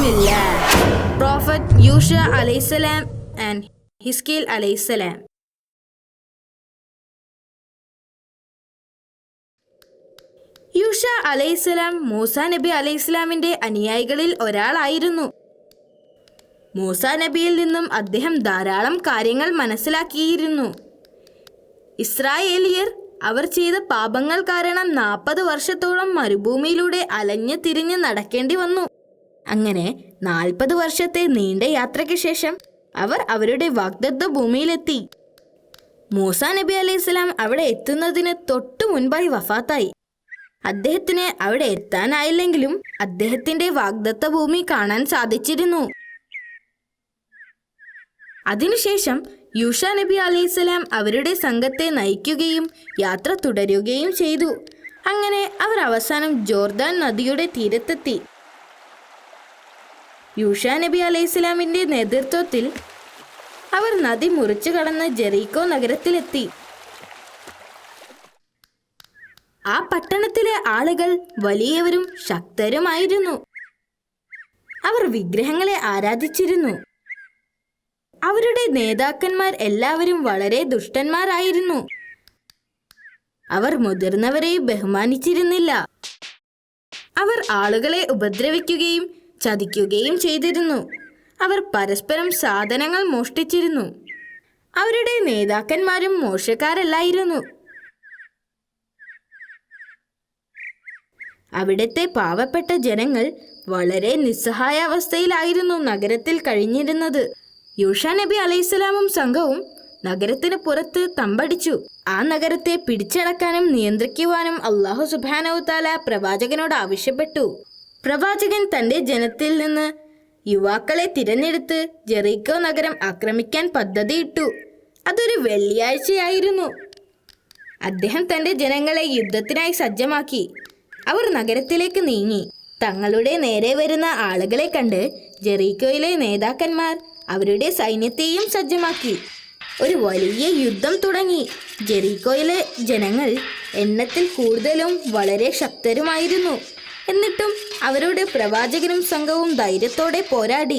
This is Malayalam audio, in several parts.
Bismillah. Prophet Yusha alayhisalam and Hiskil alayhisalam. യൂഷ അലൈഹിസ്സലാം മൂസ നബി അലൈഹിസ്സലാമിന്റെ അനുയായികളിൽ ഒരാളായിരുന്നു. മൂസ നബിയിൽ നിന്നും അദ്ദേഹം ധാരാളം കാര്യങ്ങൾ മനസ്സിലാക്കിയിരുന്നു. ഇസ്രായേലിയർ അവർ ചെയ്ത പാപങ്ങൾ കാരണം 40 വർഷത്തോളം മരുഭൂമിയിലൂടെ അലഞ്ഞു തിരിഞ്ഞ് നടക്കേണ്ടി വന്നു. അങ്ങനെ 40 വർഷത്തെ നീണ്ട യാത്രയ്ക്ക് ശേഷം അവർ അവരുടെ വാഗ്ദത്ത ഭൂമിയിലെത്തി. മൂസ നബി അലൈഹിസ്സലാം അവിടെ എത്തുന്നതിന് തൊട്ടു മുൻപായി വഫാത്തായി. അദ്ദേഹത്തിന് അവിടെ എത്താനായില്ലെങ്കിലും അദ്ദേഹത്തിന്റെ വാഗ്ദത്ത ഭൂമി കാണാൻ സാധിച്ചിരുന്നു. അതിനുശേഷം യൂഷ നബി അലൈഹിസ്സലാം അവരുടെ സംഘത്തെ നയിക്കുകയും യാത്ര തുടരുകയും ചെയ്തു. അങ്ങനെ അവർ അവസാനം ജോർദാൻ നദിയുടെ തീരത്തെത്തി. യൂഷ നബി അലൈഹിസ്സലാമിന്റെ നേതൃത്വത്തിൽ അവർ നദി മുറിച്ചു കടന്ന് ജെറീക്കോ നഗരത്തിലെത്തി. ആ പട്ടണത്തിലെ ആളുകൾ വലിയവരും ശക്തരുമായിരുന്നു. അവർ വിഗ്രഹങ്ങളെ ആരാധിച്ചിരുന്നു. അവരുടെ നേതാക്കന്മാർ എല്ലാവരും വളരെ ദുഷ്ടന്മാരായിരുന്നു. അവർ മുതിർന്നവരെ ബഹുമാനിച്ചിരുന്നില്ല. അവർ ആളുകളെ ഉപദ്രവിക്കുകയും ചതിക്കുകയും ചെയ്തിരുന്നു. അവർ പരസ്പരം സാധനങ്ങൾ മോഷ്ടിച്ചിരുന്നു. അവരുടെ നേതാക്കന്മാരും മോശക്കാരല്ലായിരുന്നു. അവിടുത്തെ പാവപ്പെട്ട ജനങ്ങൾ വളരെ നിസ്സഹായാവസ്ഥയിലായിരുന്നു നഗരത്തിൽ കഴിഞ്ഞിരുന്നത്. യൂഷ നബി അലൈഹിസ്സലാമും സംഘവും നഗരത്തിന് പുറത്ത് തമ്പടിച്ചു. ആ നഗരത്തെ പിടിച്ചടക്കാനും നിയന്ത്രിക്കുവാനും അല്ലാഹു സുബ്ഹാനഹു തആല പ്രവാചകനോട് ആവശ്യപ്പെട്ടു. പ്രവാചകൻ തന്റെ ജനത്തിൽ നിന്ന് യുവാക്കളെ തിരഞ്ഞെടുത്ത് ജെറീക്കോ നഗരം ആക്രമിക്കാൻ പദ്ധതിയിട്ടു. അതൊരു വെള്ളിയാഴ്ചയായിരുന്നു. അദ്ദേഹം തന്റെ ജനങ്ങളെ യുദ്ധത്തിനായി സജ്ജമാക്കി. അവർ നഗരത്തിലേക്ക് നീങ്ങി. തങ്ങളുടെ നേരെ വരുന്ന ആളുകളെ കണ്ട് ജെറീക്കോയിലെ നേതാക്കന്മാർ അവരുടെ സൈന്യത്തെയും സജ്ജമാക്കി. ഒരു വലിയ യുദ്ധം തുടങ്ങി. ജെറീക്കോയിലെ ജനങ്ങൾ എണ്ണത്തിൽ കൂടുതലും വളരെ ശക്തരുമായിരുന്നു. എന്നിട്ടും അവരുടെ പ്രവാചകനും സംഘവും ധൈര്യത്തോടെ പോരാടി.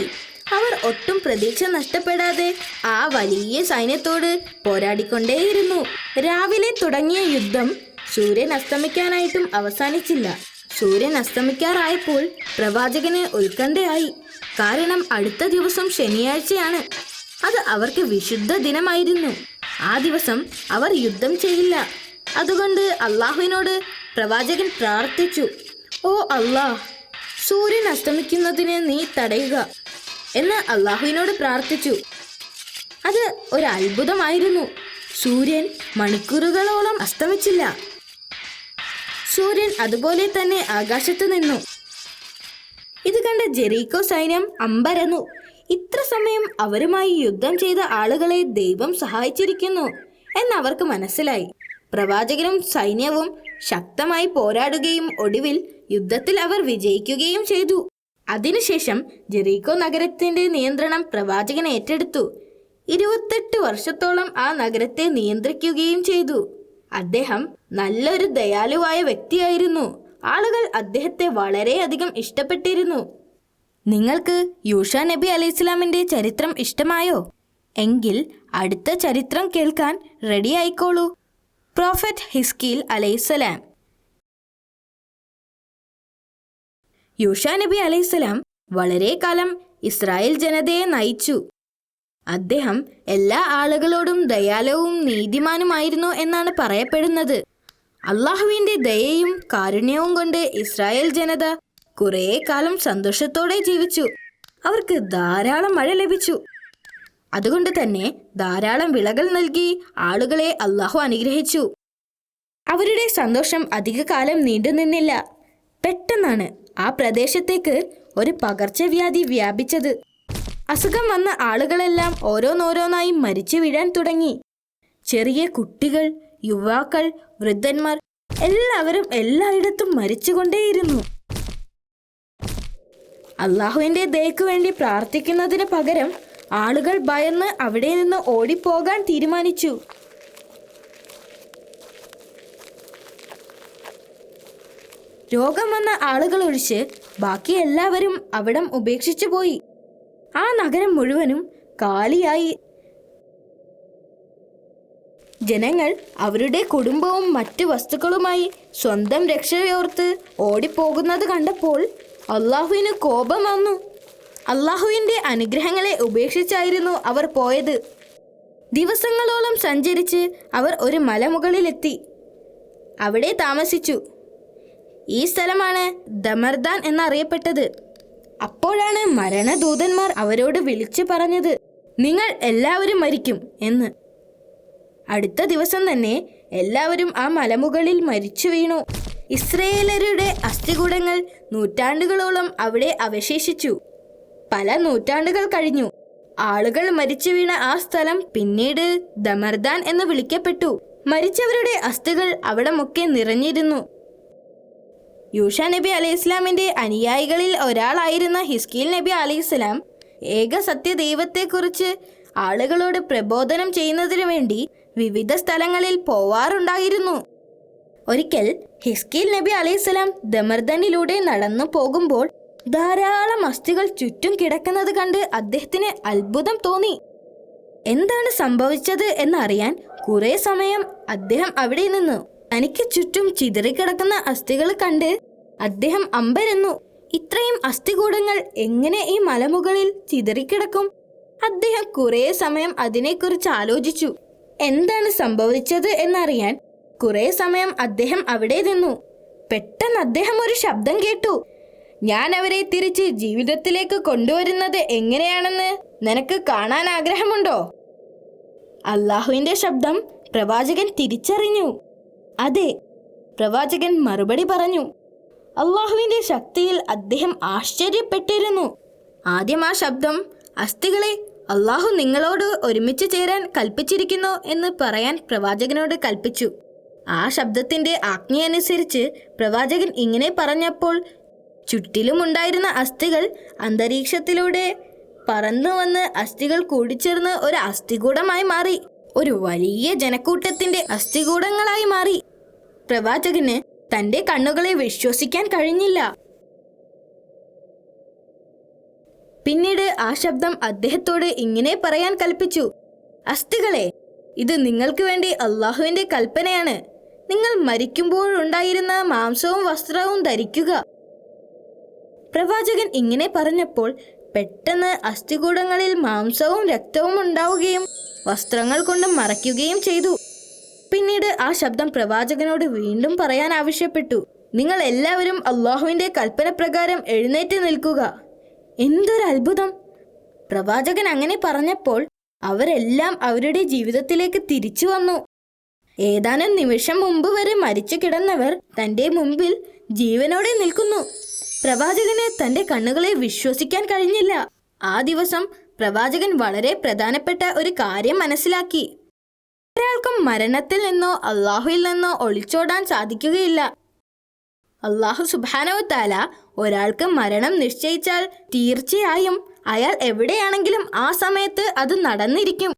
അവർ ഒട്ടും പ്രതീക്ഷ നഷ്ടപ്പെടാതെ ആ വലിയ സൈന്യത്തോട് പോരാടിക്കൊണ്ടേയിരുന്നു. രാവിലെ തുടങ്ങിയ യുദ്ധം സൂര്യൻ അസ്തമിക്കാനായിട്ടും അവസാനിച്ചില്ല. സൂര്യൻ അസ്തമിക്കാറായപ്പോൾ പ്രവാചകന് ഉത്കണ്ഠയായി. കാരണം അടുത്ത ദിവസം ശനിയാഴ്ചയാണ്. അത് അവർക്ക് വിശുദ്ധ ദിനമായിരുന്നു. ആ ദിവസം അവർ യുദ്ധം ചെയ്യില്ല. അതുകൊണ്ട് അള്ളാഹുവിനോട് പ്രവാചകൻ പ്രാർത്ഥിച്ചു, "ഓ അള്ളാഹ്, സൂര്യൻ അസ്തമിക്കുന്നതിന് നീ തടയുക" എന്ന് അള്ളാഹുവിനോട് പ്രാർത്ഥിച്ചു. അത് ഒരു അത്ഭുതമായിരുന്നു. സൂര്യൻ മണിക്കൂറുകളോളം അസ്തമിച്ചില്ല. സൂര്യൻ അതുപോലെ തന്നെ ആകാശത്ത് നിന്നു. ഇത് കണ്ട ജെറീക്കോ സൈന്യം അമ്പരന്നു. ഇത്ര സമയം അവരുമായി യുദ്ധം ചെയ്ത ആളുകളെ ദൈവം സഹായിച്ചിരിക്കുന്നു എന്നവർക്ക് മനസ്സിലായി. പ്രവാചകനും സൈന്യവും ശക്തമായി പോരാടുകയും ഒടുവിൽ യുദ്ധത്തിൽ അവർ വിജയിക്കുകയും ചെയ്തു. അതിനുശേഷം ജെറീക്കോ നഗരത്തിന്റെ നിയന്ത്രണം പ്രവാചകൻ ഏറ്റെടുത്തു. 28 വർഷത്തോളം ആ നഗരത്തെ നിയന്ത്രിക്കുകയും ചെയ്തു. അദ്ദേഹം നല്ലൊരു ദയാലുവായ വ്യക്തിയായിരുന്നു. ആളുകൾ അദ്ദേഹത്തെ വളരെയധികം ഇഷ്ടപ്പെട്ടിരുന്നു. നിങ്ങൾക്ക് യൂഷ നബി അലൈഹിസ്സലാമിന്റെ ചരിത്രം ഇഷ്ടമായോ? എങ്കിൽ അടുത്ത ചരിത്രം കേൾക്കാൻ റെഡി ആയിക്കോളൂ. പ്രോഫറ്റ് ഹിസ്കീൽ അലൈഹിസ്സലാം. യൂഷ നബി അലൈഹിസ്സലാം വളരെ കാലം ഇസ്രായേൽ ജനതയെ നയിച്ചു. അദ്ദേഹം എല്ലാ ആളുകളോടും ദയാലുവും നീതിമാനുമായിരുന്നു എന്നാണ് പറയപ്പെടുന്നത്. അള്ളാഹുവിന്റെ ദയയും കാരുണ്യവും കൊണ്ട് ഇസ്രായേൽ ജനത കുറേ കാലം സന്തോഷത്തോടെ ജീവിച്ചു. അവർക്ക് ധാരാളം മഴ ലഭിച്ചു. അതുകൊണ്ട് തന്നെ ധാരാളം വിളകൾ നൽകി ആളുകളെ അള്ളാഹു അനുഗ്രഹിച്ചു. അവരുടെ സന്തോഷം അധികകാലം നീണ്ടുനിന്നില്ല. പെട്ടെന്നാണ് ആ പ്രദേശത്തേക്ക് ഒരു പകർച്ചവ്യാധി വ്യാപിച്ചത്. അസുഖം വന്ന ആളുകളെല്ലാം ഓരോന്നോരോന്നായി മരിച്ചു വീഴാൻ തുടങ്ങി. ചെറിയ കുട്ടികൾ, യുവാക്കൾ, വൃദ്ധന്മാർ എല്ലാവരും എല്ലായിടത്തും മരിച്ചുകൊണ്ടേയിരുന്നു. അള്ളാഹുവിന്റെ ദയക്ക് വേണ്ടി പ്രാർത്ഥിക്കുന്നതിന് പകരം ആളുകൾ ഭയന്ന് അവിടെ നിന്ന് ഓടിപ്പോകാൻ തീരുമാനിച്ചു. രോഗം വന്ന ആളുകൾ ഒഴിച്ച് ബാക്കി എല്ലാവരും അവിടം ഉപേക്ഷിച്ചു പോയി. ആ നഗരം മുഴുവനും കാലിയായി. ജനങ്ങൾ അവരുടെ കുടുംബവും മറ്റു വസ്തുക്കളുമായി സ്വന്തം രക്ഷയോർത്ത് ഓടിപ്പോകുന്നത് കണ്ടപ്പോൾ അള്ളാഹുവിന് കോപം വന്നു. അള്ളാഹുവിൻ്റെ അനുഗ്രഹങ്ങളെ ഉപേക്ഷിച്ചായിരുന്നു അവർ പോയത്. ദിവസങ്ങളോളം സഞ്ചരിച്ച് അവർ ഒരു മലമുകളിലെത്തി. അവിടെ താമസിച്ചു. ഈ സ്ഥലമാണ് ദമർദാൻ എന്നറിയപ്പെട്ടത്. അപ്പോഴാണ് മരണദൂതന്മാർ അവരോട് വിളിച്ചു പറഞ്ഞത്, നിങ്ങൾ എല്ലാവരും മരിക്കും എന്ന്. അടുത്ത ദിവസം തന്നെ എല്ലാവരും ആ മലമുകളിൽ മരിച്ചു വീണു. ഇസ്രയേലരുടെ അസ്ഥികൂടങ്ങൾ നൂറ്റാണ്ടുകളോളം അവിടെ അവശേഷിച്ചു. പല നൂറ്റാണ്ടുകൾ കഴിഞ്ഞു. ആളുകൾ മരിച്ചു വീണ ആ സ്ഥലം പിന്നീട് ദമർദാൻ എന്ന് വിളിക്കപ്പെട്ടു. മരിച്ചവരുടെ അസ്ഥികൾ അവിടമൊക്കെ നിറഞ്ഞിരുന്നു. യൂഷ നബി അലൈഹി ഇസ്ലാമിന്റെ അനുയായികളിൽ ഒരാളായിരുന്ന ഹിസ്കീൽ നബി അലൈഹി ഇസ്ലാം ഏക സത്യദൈവത്തെക്കുറിച്ച് ആളുകളോട് പ്രബോധനം ചെയ്യുന്നതിനു വേണ്ടി വിവിധ സ്ഥലങ്ങളിൽ പോവാറുണ്ടായിരുന്നു. ഒരിക്കൽ ഹിസ്കീൽ നബി അലൈഹി ഇസ്ലാം ദമർദനിലൂടെ നടന്നു പോകുമ്പോൾ ധാരാളം അസ്ഥികൾ ചുറ്റും കിടക്കുന്നത് കണ്ട് അദ്ദേഹത്തിന് അത്ഭുതം തോന്നി. എന്താണ് സംഭവിച്ചത് എന്നറിയാൻ കുറെ സമയം അദ്ദേഹം അവിടെ നിന്നു. തനിക്ക് ചുറ്റും ചിതറിക്കിടക്കുന്ന അസ്ഥികൾ കണ്ട് അദ്ദേഹം അമ്പരന്നു. ഇത്രയും അസ്ഥികൂടങ്ങൾ എങ്ങനെ ഈ മലമുകളിൽ ചിതറിക്കിടക്കും? അദ്ദേഹം കുറെ സമയം അതിനെക്കുറിച്ച് ആലോചിച്ചു. എന്താണ് സംഭവിച്ചത് എന്നറിയാൻ കുറെ സമയം അദ്ദേഹം അവിടെ നിന്നു. പെട്ടെന്ന് അദ്ദേഹം ഒരു ശബ്ദം കേട്ടു. ഞാൻ അവരെ തിരിച്ച് ജീവിതത്തിലേക്ക് കൊണ്ടുവരുന്നത് എങ്ങനെയാണെന്ന് നിനക്ക് കാണാൻ ആഗ്രഹമുണ്ടോ? അള്ളാഹുവിന്റെ ശബ്ദം പ്രവാചകൻ തിരിച്ചറിഞ്ഞു. അതെ, പ്രവാചകൻ മറുപടി പറഞ്ഞു. അള്ളാഹുവിന്റെ ശക്തിയിൽ അദ്ദേഹം ആശ്ചര്യപ്പെട്ടിരുന്നു. ആദ്യം ആ ശബ്ദം, അസ്ഥികളെ, അള്ളാഹു നിങ്ങളോട് ഒരുമിച്ച് ചേരാൻ കൽപ്പിച്ചിരിക്കുന്നു എന്ന് പറയാൻ പ്രവാചകനോട് കൽപ്പിച്ചു. ആ ശബ്ദത്തിന്റെ ആജ്ഞയനുസരിച്ച് പ്രവാചകൻ ഇങ്ങനെ പറഞ്ഞപ്പോൾ ചുറ്റിലുമുണ്ടായിരുന്ന അസ്ഥികൾ അന്തരീക്ഷത്തിലൂടെ പറന്നു വന്ന് അസ്ഥികൾ കൂടിച്ചേർന്ന് ഒരു അസ്ഥികൂടമായി മാറി. ഒരു വലിയ ജനക്കൂട്ടത്തിന്റെ അസ്ഥികൂടങ്ങളായി മാറി. പ്രവാചകന് തന്റെ കണ്ണുകളെ വിശ്വസിക്കാൻ കഴിഞ്ഞില്ല. പിന്നീട് ആ ശബ്ദം അദ്ദേഹത്തോട് ഇങ്ങനെ പറയാൻ കൽപ്പിച്ചു. അസ്ഥികളെ, ഇത് നിങ്ങൾക്ക് വേണ്ടി അള്ളാഹുവിന്റെ കൽപ്പനയാണ്. നിങ്ങൾ മരിക്കുമ്പോഴുണ്ടായിരുന്ന മാംസവും വസ്ത്രവും ധരിക്കുക. പ്രവാചകൻ ഇങ്ങനെ പറഞ്ഞപ്പോൾ പെട്ടെന്ന് അസ്ഥികൂടങ്ങളിൽ മാംസവും രക്തവും ഉണ്ടാവുകയും വസ്ത്രങ്ങൾ കൊണ്ട് മറയ്ക്കുകയും ചെയ്തു. പിന്നീട് ആ ശബ്ദം പ്രവാചകനോട് വീണ്ടും പറയാൻ ആവശ്യപ്പെട്ടു. നിങ്ങൾ എല്ലാവരും അള്ളാഹുവിന്റെ കൽപ്പന പ്രകാരം എഴുന്നേറ്റ് നിൽക്കുക. എന്തൊരു അത്ഭുതം! പ്രവാചകൻ അങ്ങനെ പറഞ്ഞപ്പോൾ അവരെല്ലാം അവരുടെ ജീവിതത്തിലേക്ക് തിരിച്ചു വന്നു. ഏതാനും നിമിഷം മുമ്പ് വരെ മരിച്ചു കിടന്നവർ തന്റെ മുമ്പിൽ ജീവനോടെ നിൽക്കുന്നു. പ്രവാചകന് തന്റെ കണ്ണുകളെ വിശ്വസിക്കാൻ കഴിഞ്ഞില്ല. ആ ദിവസം പ്രവാചകൻ വളരെ പ്രധാനപ്പെട്ട ഒരു കാര്യം മനസ്സിലാക്കി. ഒരാൾക്കും മരണത്തിൽ നിന്നോ അള്ളാഹുവിൽ നിന്നോ ഒളിച്ചോടാൻ സാധിക്കുകയില്ല. അള്ളാഹു സുബ്ഹാനഹു വ തആല ഒരാൾക്ക് മരണം നിശ്ചയിച്ചാൽ തീർച്ചയായും അയാൾ എവിടെയാണെങ്കിലും ആ സമയത്ത് അത് നടന്നിരിക്കും.